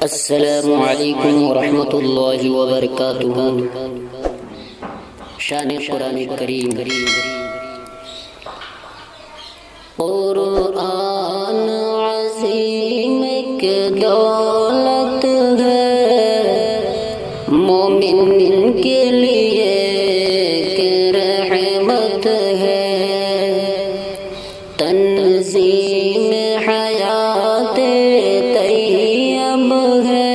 السلام علیکم ورحمۃ اللہ وبرکاتہ۔ شان قرآن کریم، قرآن عظیم کی دولت ہے، مومن کے لیے کہ رحمت ہے، تنظیم حیات طیب ہے،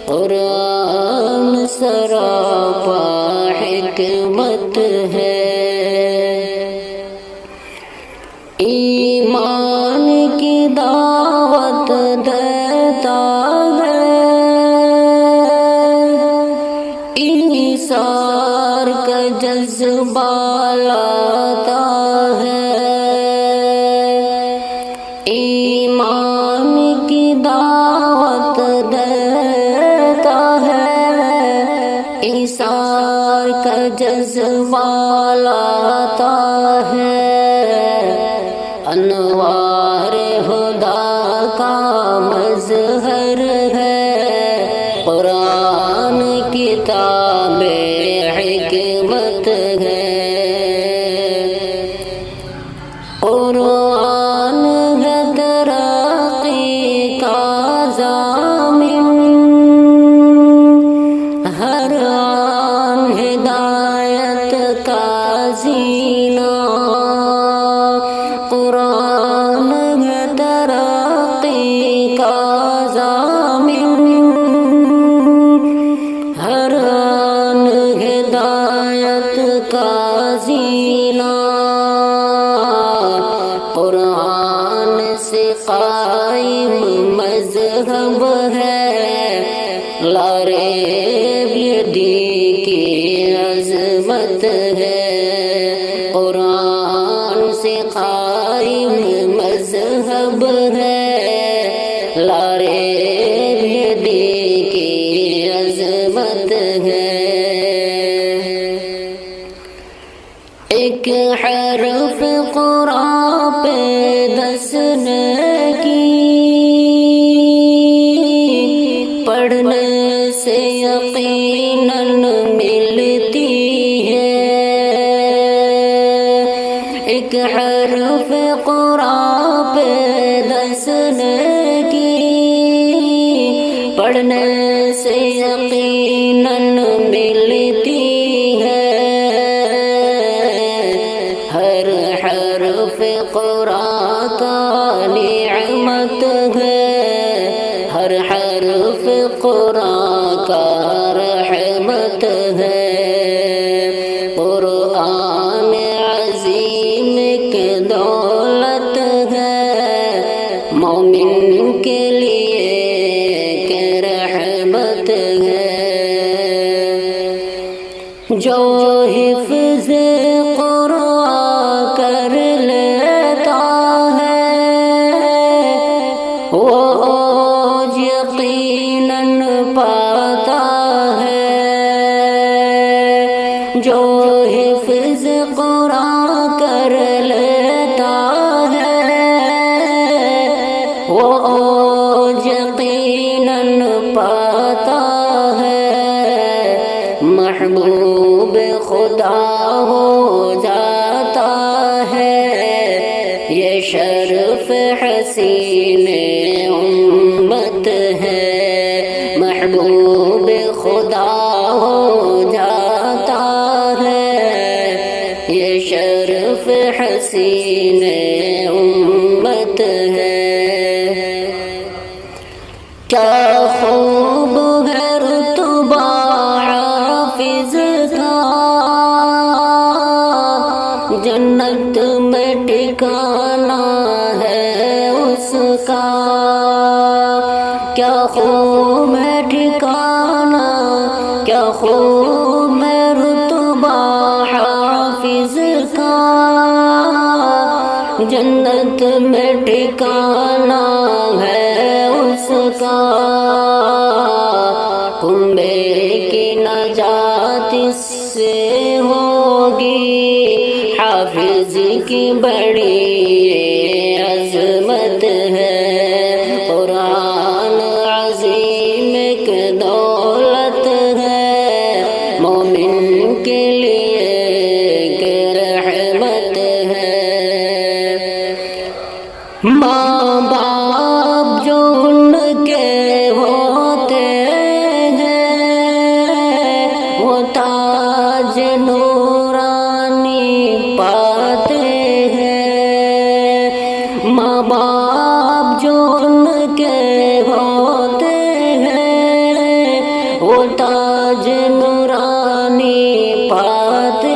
قرآن سراپا حکمت ہے، ایمان کی دعوت دیتا ہے، ایثار کا جذبہ لاتا ہے، ایمان کی دعوت دیتا ہے، ایثار کا جذبہ لاتا ہے، انوار خدا کا مظہر ہے، قرآن کتاب حکمت ہے، قرآن ہے ترقی کا ضامن، ہر آن ہدایت کا زینہ، قرآن ہے ترقی کا ضامن، ہر آن ہدایت کا زینہ، قرآن سے قائم مذہب ہے، لا ریب یہ دین کی عظمت ہے، قرآن سے قائم مذہب ہے، لا ریب یہ دین کی عظمت ہے، ایک حرف قرآن پہ دسنے کی، پڑھنے سے یقیناً ملتی ہے، ایک حرف قرآن پہ دسنے کی، پڑھنے سے یقیناً ملتی ہے، ہر حرف قرآن کا نعمت ہے، ہر حرف قرآن کا رحمت ہے، قرآن عظیم کی دولت ہے، مومن کے لیے کہ رحمت ہے، جو حفظ قرآن کر لیتا ہے، وہ یقیناً پاتا ہے، جو حفظ قرآن کر لیتا ہے، وہ یقیناً پاتا ہے، محبوب خدا ہو جاتا ہے، یہ شرف حسین امت ہے، محبوب خدا ہو جاتا ہے، یہ شرف حسین امت ہے، کیا خوب ہے رتبہ حافظ کا، جنت میں ٹھکانہ ہے اس کا، کیا خوب ہے ٹھکانہ، کیا خوب ہے رتبہ حافظ کا، جنت میں ٹھکانہ ہے اس کا، کنبے کی نجات اس سے ہوگی، حافظ کی بڑی عظمت ہے، قرآن ماں باپ جو ان کے ہوتے ہیں وہ تاج نورانی پاتے ہیں، ماں باپ جو ان کے ہوتے ہیں وہ تاج نورانی پاتے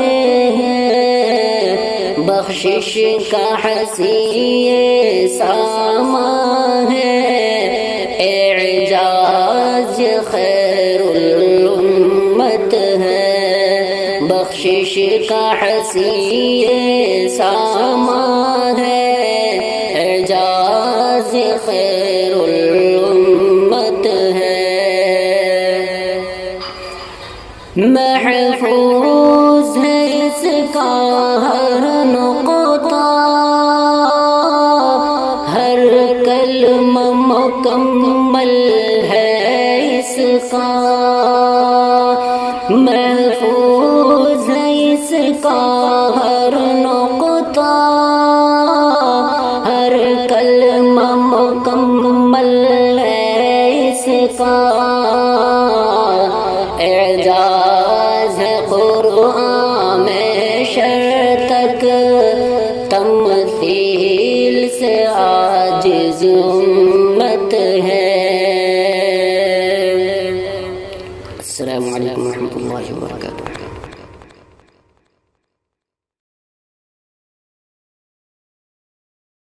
ہیں، بخشش کا حسین سامان ہے، اعجاز خیر الامت ہے، بخشش کا حسین سامان ہے، اعجاز خیر الامت ہے، محفوظ ہے اس کا ہر نقطہ، ہر کلمہ مکمل ہے اس کا، محفوظ ہے اس کا ہر نقطہ، ہر کلمہ مکمل ہے اس کا، اعجاز ہے قرآن میں شر تک، تمثیل سے عاجز